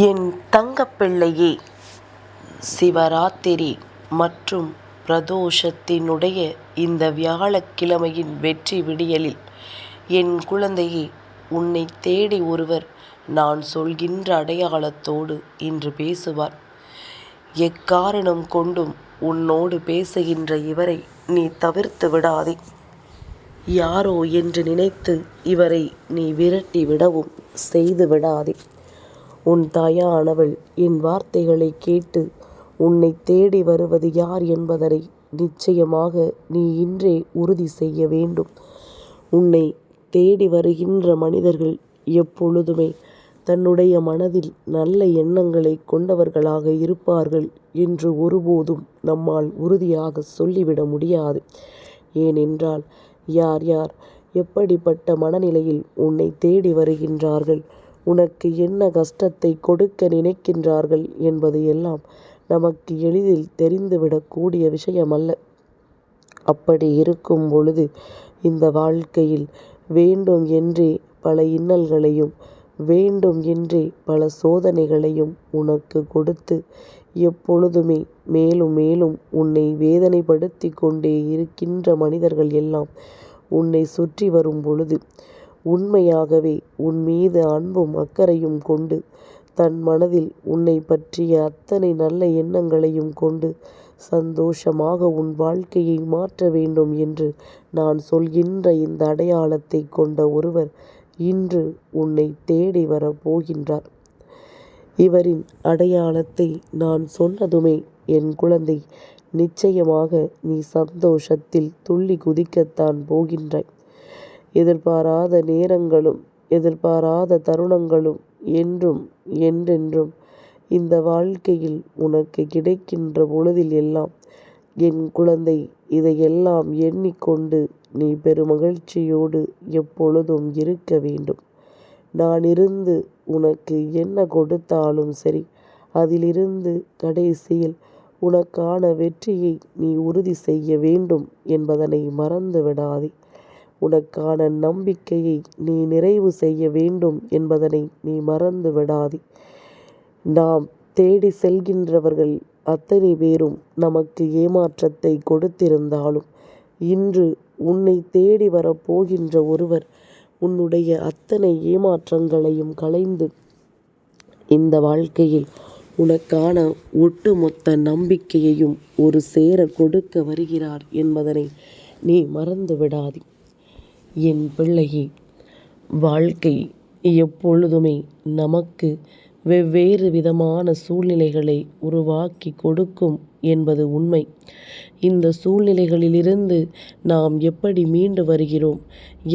என் தங்கப்பிள்ளையே, சிவராத்திரி மற்றும் பிரதோஷத்தினுடைய இந்த வியாழக்கிழமையின் வெற்றி விடியலில் என் குழந்தையே, உன்னை தேடி ஒருவர் நான் சொல்கின்ற அடையாளத்தோடு இன்று பேசுவார். எக்காரணம் கொண்டும் உன்னோடு பேசுகின்ற இவரை நீ தவிர்த்து விடாதே. யாரோ என்று நினைத்து இவரை நீ விரட்டி விடவும் செய்து விடாதே. உன் தாயானவள் என் வார்த்தைகளை கேட்டு உன்னை தேடி வருவது யார் என்பதனை நிச்சயமாக நீ இன்றே உறுதி செய்ய வேண்டும். உன்னை தேடி வருகின்ற மனிதர்கள் எப்பொழுதுமே தன்னுடைய மனதில் நல்ல எண்ணங்களை கொண்டவர்களாக இருப்பார்கள் என்று ஒருபோதும் நம்மால் உறுதியாக சொல்லிவிட முடியாது. ஏனென்றால் யார் யார் எப்படிப்பட்ட மனநிலையில் உன்னை தேடி வருகின்றார்கள், உனக்கு என்ன கஷ்டத்தை கொடுக்க நினைக்கின்றார்கள் என்பது எல்லாம் நமக்கு எளிதில் தெரிந்துவிடக்கூடிய விஷயமல்ல. அப்படி இருக்கும் பொழுது இந்த வாழ்க்கையில் வேண்டும் என்றே பல இன்னல்களையும் வேண்டும் என்றே பல சோதனைகளையும் உனக்கு கொடுத்து எப்பொழுதுமே மேலும் மேலும் உன்னை வேதனைப்படுத்தி கொண்டே இருக்கின்ற மனிதர்கள் எல்லாம் உன்னை சுற்றி வரும் பொழுது உண்மையாகவே உன் மீது அன்பும் அக்கறையும் கொண்டு தன் மனதில் உன்னை பற்றிய அத்தனை நல்ல எண்ணங்களையும் கொண்டு சந்தோஷமாக உன் வாழ்க்கையை மாற்ற வேண்டும் என்று நான் சொல்கின்ற இந்த அடையாளத்தை கொண்ட ஒருவர் இன்று உன்னை தேடி வரப்போகின்றார். இவரின் அடையாளத்தை நான் சொன்னதுமே என் குழந்தை, நிச்சயமாக நீ சந்தோஷத்தில் துள்ளி குதிக்கத்தான் போகின்றாய். எதிர்பாராத நேரங்களும் எதிர்பாராத தருணங்களும் என்றும் என்றென்றும் இந்த வாழ்க்கையில் உனக்கு கிடைக்கின்ற பொழுதில் எல்லாம் என் குழந்தை, இதையெல்லாம் எண்ணிக்கொண்டு நீ பெருமகிழ்ச்சியோடு எப்பொழுதும் இருக்க வேண்டும். நான் இருந்து உனக்கு என்ன கொடுத்தாலும் சரி, அதிலிருந்து கடைசியில் உனக்கான வெற்றியை நீ உறுதி செய்ய வேண்டும் என்பதனை மறந்து விடாதே. உனக்கான நம்பிக்கையை நீ நிறைவு செய்ய வேண்டும் என்பதனை நீ மறந்து விடாதே. நாம் தேடி செல்கின்றவர்கள் அத்தனை பேரும் நமக்கு ஏமாற்றத்தை கொடுத்திருந்தாலும் இன்று உன்னை தேடி வரப்போகின்ற ஒருவர் உன்னுடைய அத்தனை ஏமாற்றங்களையும் களைந்து இந்த வாழ்க்கையில் உனக்கான ஒட்டுமொத்த நம்பிக்கையையும் ஒரு சேர கொடுக்க வருகிறார் என்பதனை நீ மறந்து விடாதே. என் பிள்ளையே, வாழ்க்கை எப்பொழுதுமே நமக்கு வெவ்வேறு விதமான சூழ்நிலைகளை உருவாக்கி கொடுக்கும் என்பது உண்மை. இந்த சூழ்நிலைகளிலிருந்து நாம் எப்படி மீண்டு வருகிறோம்,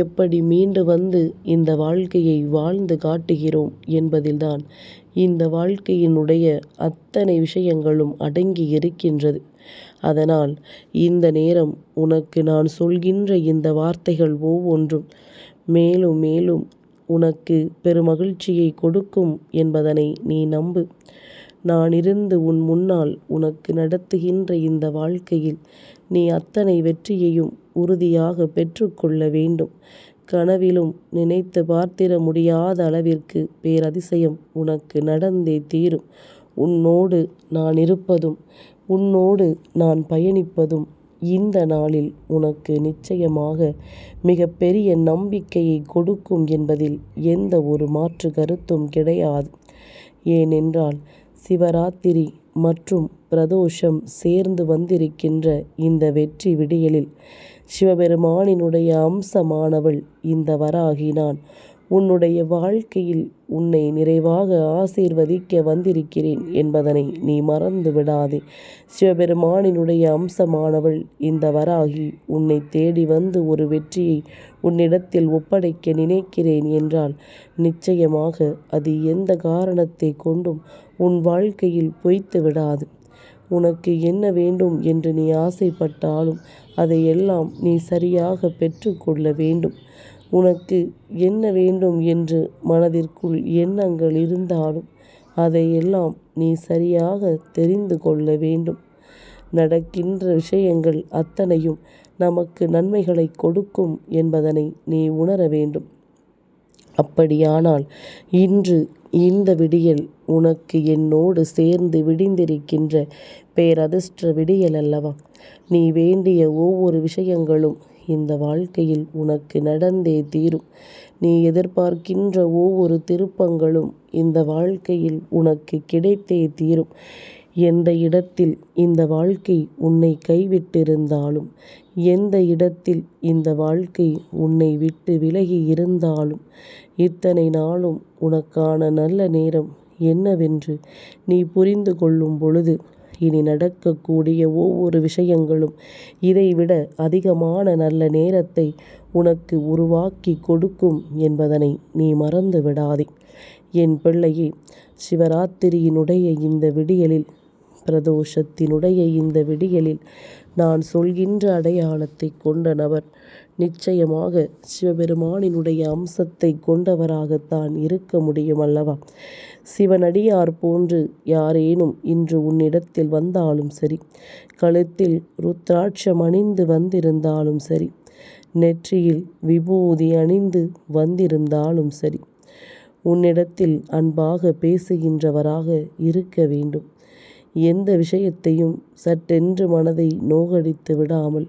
எப்படி மீண்டு வந்து இந்த வாழ்க்கையை வாழ்ந்து காட்டுகிறோம் என்பதில்தான் இந்த வாழ்க்கையினுடைய அத்தனை விஷயங்களும் அடங்கி இருக்கின்றது. அதனால் இந்த நேரம் உனக்கு நான் சொல்கின்ற இந்த வார்த்தைகள் ஒவ்வொன்றும் மேலும் மேலும் உனக்கு பெருமகிழ்ச்சியை கொடுக்கும் என்பதனை நீ நம்பு. நான் இருந்து உன் முன்னால் உனக்கு நடத்துகின்ற இந்த வாழ்க்கையில் நீ அத்தனை வெற்றியையும் உறுதியாக பெற்றுக்கொள்ள வேண்டும். கனவிலும் நினைத்து பார்த்திட முடியாத அளவிற்கு பேரதிசயம் உனக்கு நடந்தே தீரும். உன்னோடு நான் இருப்பதும் உன்னோடு நான் பயணிப்பதும் இந்த நாளில் உனக்கு நிச்சயமாக மிக பெரிய நம்பிக்கையை கொடுக்கும் என்பதில் எந்த ஒரு மாற்று கருத்தும் கிடையாது. ஏனென்றால் சிவராத்திரி மற்றும் பிரதோஷம் சேர்ந்து வந்திருக்கின்ற இந்த வெற்றி விடியலில் சிவபெருமானினுடைய அம்சமானவள் இந்த வராகி நான் உன்னுடைய வாழ்க்கையில் உன்னை நிறைவாக ஆசீர்வதிக்க வந்திருக்கிறேன் என்பதனை நீ மறந்து விடாதே. சிவபெருமானினுடைய அம்சமானவள் இந்த வராகி உன்னை தேடி வந்து ஒரு வெற்றியை உன்னிடத்தில் ஒப்படைக்க நினைக்கிறேன் என்றால் நிச்சயமாக அது எந்த காரணத்தை கொண்டும் உன் வாழ்க்கையில் பொய்த்து விடாது. உனக்கு என்ன வேண்டும் என்று நீ ஆசைப்பட்டாலும் அதையெல்லாம் நீ சரியாக பெற்றுக்கொள்ள வேண்டும். உனக்கு என்ன வேண்டும் என்று மனதிற்குள் எண்ணங்கள் இருந்தாலும் அதையெல்லாம் நீ சரியாக தெரிந்து கொள்ள வேண்டும். நடக்கின்ற விஷயங்கள் அத்தனையும் நமக்கு நன்மைகளை கொடுக்கும் என்பதனை நீ உணர வேண்டும். அப்படியானால் இன்று இந்த விடியல் உனக்கு என்னோடு சேர்ந்து விடிந்திருக்கின்ற பேரதிர்ஷ்ட விடியல் அல்லவா? நீ வேண்டிய ஒவ்வொரு விஷயங்களும் இந்த வாழ்க்கையில் உனக்கு நடந்தே தீரும். நீ எதிர்பார்க்கின்ற ஒவ்வொரு திருப்பங்களும் இந்த வாழ்க்கையில் உனக்கு கிடைத்தே தீரும். எந்த இடத்தில் இந்த வாழ்க்கை உன்னை கைவிட்டிருந்தாலும், எந்த இடத்தில் இந்த வாழ்க்கை உன்னை விட்டு விலகி இருந்தாலும், இத்தனை நாளும் உனக்கான நல்ல நேரம் என்னவென்று நீ புரிந்து கொள்ளும் பொழுது, இனி நடக்கக்கூடிய ஒவ்வொரு விஷயங்களும் இதைவிட அதிகமான நல்ல நேரத்தை உனக்கு உருவாக்கி கொடுக்கும் என்பதனை நீ மறந்து விடாதே. என் பிள்ளையே, சிவராத்திரியினுடைய இந்த விடியலில், பிரதோஷத்தினுடைய இந்த விடியலில் நான் சொல்கின்ற அடையாளத்தை கொண்ட நபர் நிச்சயமாக சிவபெருமானினுடைய அம்சத்தை கொண்டவராகத்தான் இருக்க முடியும் அல்லவா? சிவனடியார் போன்று யாரேனும் இன்று உன்னிடத்தில் வந்தாலும் சரி, கழுத்தில் ருத்ராட்சம் அணிந்து வந்திருந்தாலும் சரி, நெற்றியில் விபூதி அணிந்து வந்திருந்தாலும் சரி, உன்னிடத்தில் அன்பாக பேசுகின்றவராக இருக்க வேண்டும். எந்த விஷயத்தையும் சட்டென்று மனதை நோகடித்து விடாமல்,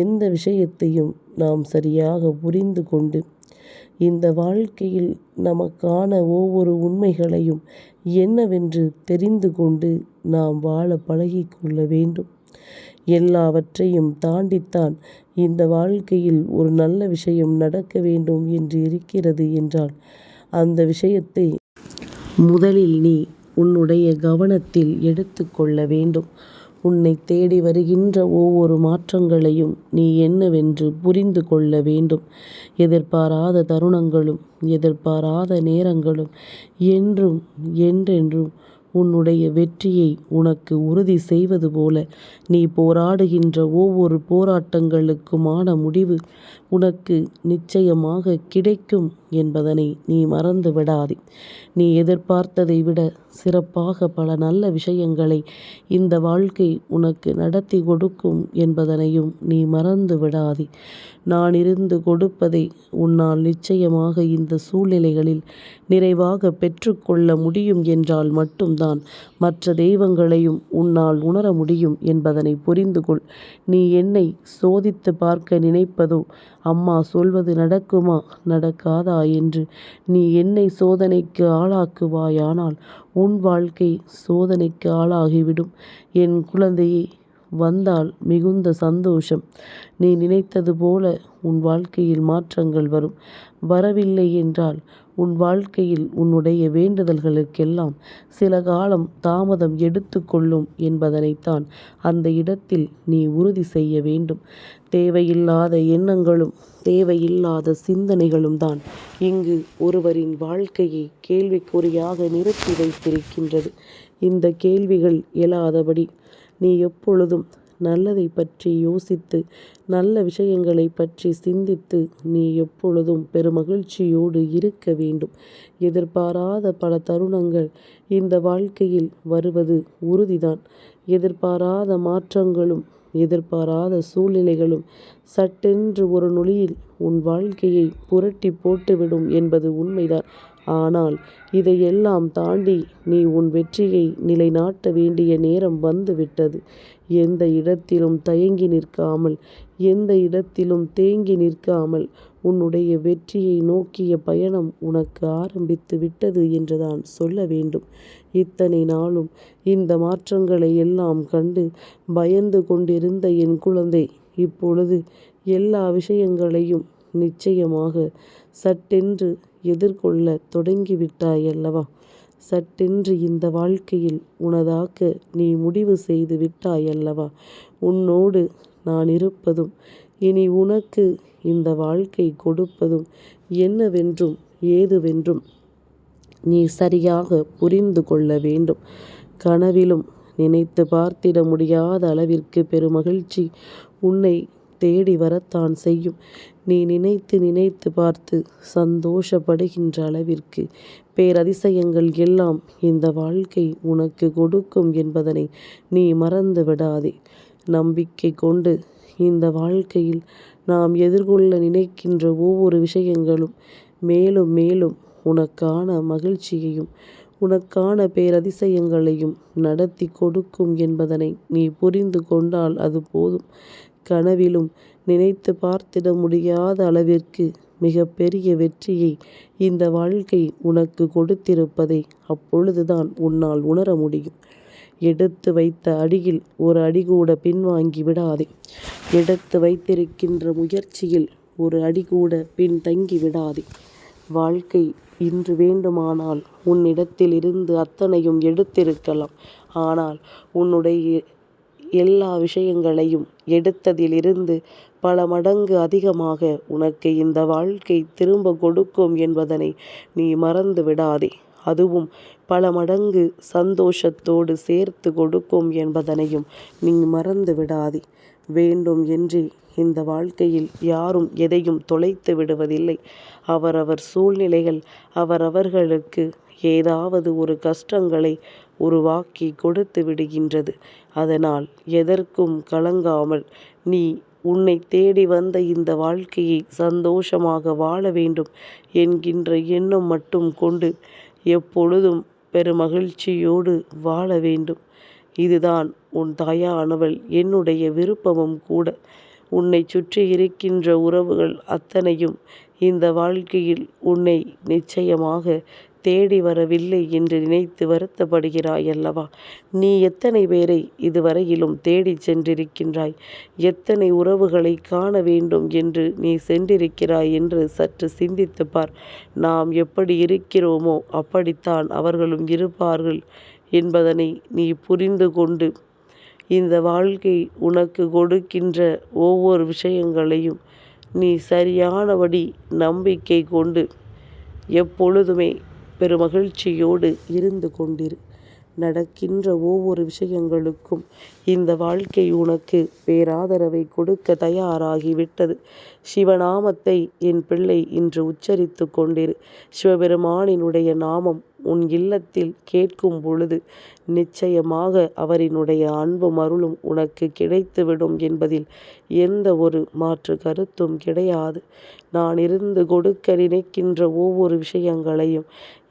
எந்த விஷயத்தையும் நாம் சரியாக புரிந்து கொண்டு, இந்த வாழ்க்கையில் நமக்கான ஒவ்வொரு உண்மைகளையும் என்னவென்று தெரிந்து கொண்டு நாம் வாழ பழகிக்கொள்ள வேண்டும். எல்லாவற்றையும் தாண்டித்தான் இந்த வாழ்க்கையில் ஒரு நல்ல விஷயம் நடக்க வேண்டும் என்று இருக்கிறது என்றால், அந்த விஷயத்தை முதலில் நீ உன்னுடைய கவனத்தில் எடுத்துக்கொள்ள வேண்டும். உன்னை தேடி வருகின்ற ஒவ்வொரு மாற்றங்களையும் நீ என்னவென்று புரிந்து கொள்ள வேண்டும். எதிர்பாராத தருணங்களும் எதிர்பாராத நேரங்களும் என்றும் என்றென்றும் உன்னுடைய வெற்றியை உனக்கு உறுதி செய்வது போல, நீ போராடுகின்ற ஒவ்வொரு போராட்டங்களுக்குமான முடிவு உனக்கு நிச்சயமாக கிடைக்கும் என்பதனை நீ மறந்து விடாதே. நீ எதிர்பார்த்ததை விட சிறப்பாக பல நல்ல விஷயங்களை இந்த வாழ்க்கை உனக்கு நடத்தி கொடுக்கும் என்பதனையும் நீ மறந்து விடாதே. நான் இருந்து கொடுப்பதை உன்னால் நிச்சயமாக இந்த சூழ்நிலைகளில் நிறைவாக பெற்றுக்கொள்ள முடியும் என்றால் மட்டும்தான் மற்ற தெய்வங்களையும் உன்னால் உணர முடியும் என்பதனை புரிந்து கொள். நீ என்னை சோதித்து பார்க்க நினைப்பதோ, அம்மா சொல்வது நடக்குமா நடக்காதா என்று நீ என்னை சோதனைக்கு ஆளாக்குவாயானால் உன் வாழ்க்கை சோதனைக்கு ஆளாகிவிடும். என் குழந்தையே, வந்தால் மிகுந்த சந்தோஷம். நீ நினைத்தது போல உன் வாழ்க்கையில் மாற்றங்கள் வரும். வரவில்லை என்றால் உன் வாழ்க்கையில் உன்னுடைய வேண்டுதல்களுக்கெல்லாம் சில காலம் தாமதம் எடுத்துக்கொள்ளும் என்பதனைத்தான் அந்த இடத்தில் நீ உறுதி செய்ய வேண்டும். தேவையில்லாத எண்ணங்களும் தேவையில்லாத சிந்தனைகளும் தான் இங்கு ஒருவரின் வாழ்க்கையை கேள்விக்குறியாக நிறுத்தி வைத்திருக்கின்றது. இந்த கேள்விகள் எழாதபடி நீ எப்பொழுதும் நல்லதை பற்றி யோசித்து, நல்ல விஷயங்களை பற்றி சிந்தித்து நீ எப்பொழுதும் பெருமகிழ்ச்சியோடு இருக்க வேண்டும். எதிர்பாராத பல தருணங்கள் இந்த வாழ்க்கையில் வருவது உறுதிதான். எதிர்பாராத மாற்றங்களும் எதிர்பாராத சூழ்நிலைகளும் சட்டென்று ஒரு நொடியில் உன் வாழ்க்கையை புரட்டி போட்டுவிடும் என்பது உண்மைதான். ஆனால் இதையெல்லாம் தாண்டி நீ உன் வெற்றியை நிலைநாட்ட வேண்டிய நேரம் வந்துவிட்டது. எந்த இடத்திலும் தயங்கி நிற்காமல், எந்த இடத்திலும் தேங்கி நிற்காமல் உன்னுடைய வெற்றியை நோக்கிய பயணம் உனக்கு ஆரம்பித்து விட்டது என்றுதான் சொல்ல வேண்டும். இத்தனை நாளும் இந்த மாற்றங்களை எல்லாம் கண்டு பயந்து கொண்டிருந்த என் குழந்தை, இப்பொழுது எல்லா விஷயங்களையும் நிச்சயமாக சட்டென்று எதிர்கொள்ள தொடங்கிவிட்டாய் அல்லவா? சட்டென்று இந்த வாழ்க்கையில் உனதாக்க நீ முடிவு செய்து விட்டாய் அல்லவா? உன்னோடு நான் இருப்பதும் இனி உனக்கு இந்த வாழ்க்கை கொடுப்பதும் என்னவென்றும் ஏதுவென்றும் நீ சரியாக புரிந்து கொள்ள வேண்டும். கனவிலும் நினைத்து பார்த்திட முடியாத அளவிற்கு பெருமகிழ்ச்சி உன்னை தேடி வரத்தான் செய்யும். நீ நினைத்து நினைத்து பார்த்து சந்தோஷப்படுகின்ற அளவிற்கு பேரதிசயங்கள் எல்லாம் இந்த வாழ்க்கை உனக்கு கொடுக்கும் என்பதனை நீ மறந்து விடாதே. நம்பிக்கை கொண்டு இந்த வாழ்க்கையில் நாம் எதிர்கொள்ள நினைக்கின்ற ஒவ்வொரு விஷயங்களும் மேலும் மேலும் உனக்கான மகிழ்ச்சியையும் உனக்கான பேரதிசயங்களையும் நடத்தி கொடுக்கும் என்பதனை நீ புரிந்து கொண்டால் அது போதும். கனவிலும் நினைத்து பார்த்திட முடியாத அளவிற்கு மிக பெரிய வெற்றியை இந்த வாழ்க்கை உனக்கு கொடுத்திருப்பதை அப்பொழுதுதான் உன்னால் உணர முடியும். எடுத்து வைத்த அடியில் ஒரு அடி கூட பின்வாங்கி விடாதே. எடுத்து வைத்திருக்கின்ற முயற்சியில் ஒரு அடி கூட பின்தங்கி விடாதே. வாழ்க்கை இன்று வேண்டுமானால் உன்னிடத்தில் இருந்து அத்தனையும் எடுத்திருக்கலாம். ஆனால் உன்னுடைய எல்லா விஷயங்களையும் எடுத்ததிலிருந்து பல மடங்கு அதிகமாக உனக்கு இந்த வாழ்க்கை திரும்ப கொடுக்கும் என்பதனை நீ மறந்து விடாதே. அதுவும் பல மடங்கு சந்தோஷத்தோடு சேர்த்து கொடுக்கும் என்பதனையும் நீ மறந்து விடாதே. வேண்டும் என்று இந்த வாழ்க்கையில் யாரும் எதையும் தொலைத்து விடுவதில்லை. அவரவர் சூழ்நிலைகள் அவரவர்களுக்கு ஏதாவது ஒரு கஷ்டங்களை உருவாக்கி கொடுத்து விடுகின்றது. அதனால் எதற்கும் கலங்காமல் நீ உன்னை தேடி வந்த இந்த வாழ்க்கையை சந்தோஷமாக வாழ வேண்டும் என்கின்ற எண்ணம் மட்டும் கொண்டு எப்பொழுதும் பெருமகிழ்ச்சியோடு வாழ வேண்டும். இதுதான் உன் தாயானவள் என்னுடைய விருப்பமும் கூட. உன்னை சுற்றி இருக்கின்ற உறவுகள் அத்தனையும் இந்த வாழ்க்கையில் உன்னை நிச்சயமாக தேடி வரவில்லை என்று நினைத்து வருத்தப்படுகிறாய் அல்லவா? நீ எத்தனை பேரை இதுவரையிலும் தேடி சென்றிருக்கின்றாய்? எத்தனை உறவுகளை காண வேண்டும் என்று நீ சென்றிருக்கிறாய் என்று சற்று சிந்தித்து பார். நாம் எப்படி இருக்கிறோமோ அப்படித்தான் அவர்களும் இருப்பார்கள் என்பதனை நீ புரிந்து கொண்டு இந்த வாழ்க்கை உனக்கு கொடுக்கின்ற ஒவ்வொரு விஷயங்களையும் நீ சரியானபடி நம்பிக்கை கொண்டு எப்பொழுதுமே பெருமகிழ்ச்சியோடு இருந்து கொண்டிரு. நடக்கின்ற ஒவ்வொரு விஷயங்களுக்கும் இந்த வாழ்க்கை உனக்கு பேராதரவை கொடுக்க தயாராகிவிட்டது. சிவநாமத்தை என் பிள்ளை இன்று உச்சரித்து கொண்டிரு. சிவபெருமானினுடைய நாமம் உன் இல்லத்தில் கேட்கும் பொழுது நிச்சயமாக அவரினுடைய அன்பும் அருளும் உனக்கு கிடைத்துவிடும் என்பதில் எந்த ஒரு மாற்று கருத்தும் கிடையாது. நான் இருந்து கொடுக்க நினைக்கின்ற ஒவ்வொரு விஷயங்களையும்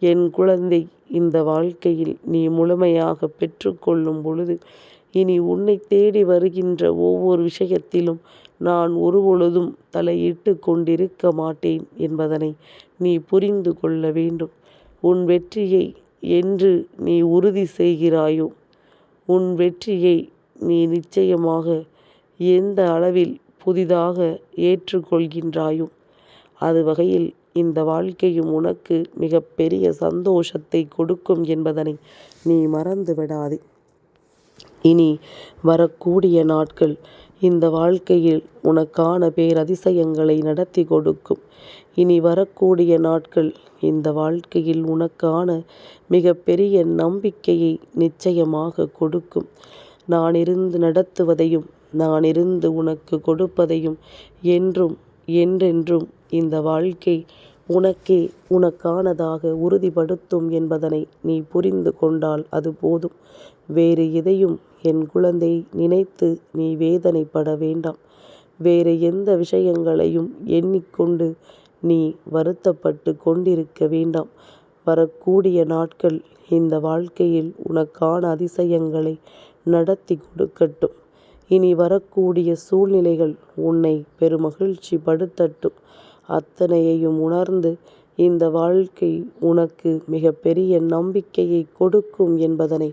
என் குழந்தை இந்த வாழ்க்கையில் நீ முழுமையாக பெற்றுக்கொள்ளும் பொழுது இனி உன்னை தேடி வருகின்ற ஒவ்வொரு விஷயத்திலும் நான் ஒருபொழுதும் தலையிட்டு கொண்டிருக்க மாட்டேன் என்பதனை நீ புரிந்து கொள்ள வேண்டும். உன் வெற்றியை என்று நீ உறுதி செய்கிறாயோ, உன் வெற்றியை நீ நிச்சயமாக எந்த அளவில் புதிதாக ஏற்றுக்கொள்கின்றாயோ அது வகையில் இந்த வாழ்க்கையும் உனக்கு மிக பெரிய சந்தோஷத்தை கொடுக்கும் என்பதனை நீ மறந்து விடாதே. இனி வரக்கூடிய நாட்கள் இந்த வாழ்க்கையில் உனக்கான பேரதிசயங்களை நடத்தி கொடுக்கும். இனி வரக்கூடிய நாட்கள் இந்த வாழ்க்கையில் உனக்கான மிக பெரிய நம்பிக்கையை நிச்சயமாக கொடுக்கும். நான் இருந்து நடத்துவதையும் நான் இருந்து உனக்கு கொடுப்பதையும் என்றும் என்றென்றும் இந்த வாழ்க்கை உனக்கே உனக்கானதாக உறுதிப்படுத்தும் என்பதனை நீ புரிந்து கொண்டால் அது போதும். வேறு எதையும் என் குழந்தை நினைத்து நீ வேதனைப்பட வேண்டாம். வேறு எந்த விஷயங்களையும் எண்ணிக்கொண்டு நீ வருத்தப்பட்டு கொண்டிருக்க வேண்டாம். வரக்கூடிய நாட்கள் இந்த வாழ்க்கையில் உனக்கான அதிசயங்களை நடத்தி கொடுக்கட்டும். இனி வரக்கூடிய சூழ்நிலைகள் உன்னை பெருமகிழ்ச்சி படுத்தட்டும். அத்தனையையும் உணர்ந்து இந்த வாழ்க்கை உனக்கு மிக பெரிய நம்பிக்கையை கொடுக்கும் என்பதனை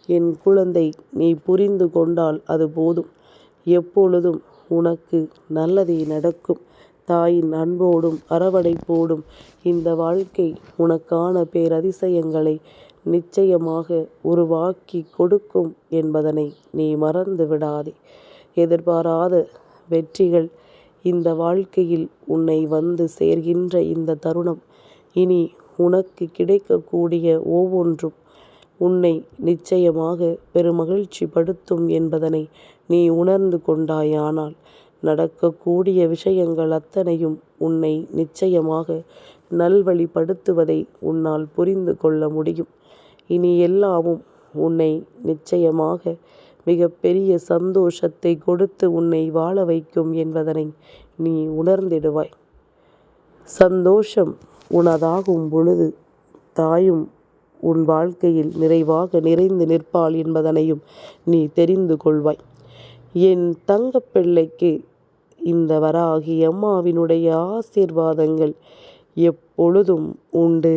என் குழந்தை நீ புரிந்து கொண்டால் அது போதும். எப்பொழுதும் உனக்கு நல்லதே நடக்கும். தாயின் அன்போடும் அரவணைப்போடும் இந்த வாழ்க்கை உனக்கான பேரதிசயங்களை நிச்சயமாக உருவாக்கி கொடுக்கும் என்பதனை நீ மறந்து விடாதே. எதிர்பாராத வெற்றிகள் இந்த வாழ்க்கையில் உன்னை வந்து சேர்கின்ற இந்த தருணம் இனி உனக்கு கிடைக்கக்கூடிய ஒவ்வொன்றும் உன்னை நிச்சயமாக பெருமகிழ்ச்சி படுத்தும் என்பதனை நீ உணர்ந்து கொண்டாயானால் நடக்கக்கூடிய விஷயங்கள் அத்தனையும் உன்னை நிச்சயமாக நல்வழிப்படுத்துவதை உன்னால் புரிந்து கொள்ள முடியும். இனி எல்லாமும் உன்னை நிச்சயமாக மிக பெரிய சந்தோஷத்தை கொடுத்து உன்னை வாழ வைக்கும் என்பதனை நீ உணர்ந்திடுவாய். சந்தோஷம் உனதாகும் பொழுது தாயும் உன் வாழ்க்கையில் நிறைவாக நிறைந்து நிற்பாள் என்பதனையும் நீ தெரிந்து கொள்வாய். என் தங்கப்பிள்ளைக்கு இந்த வராகி அம்மாவினுடைய ஆசீர்வாதங்கள் எப்பொழுதும் உண்டு.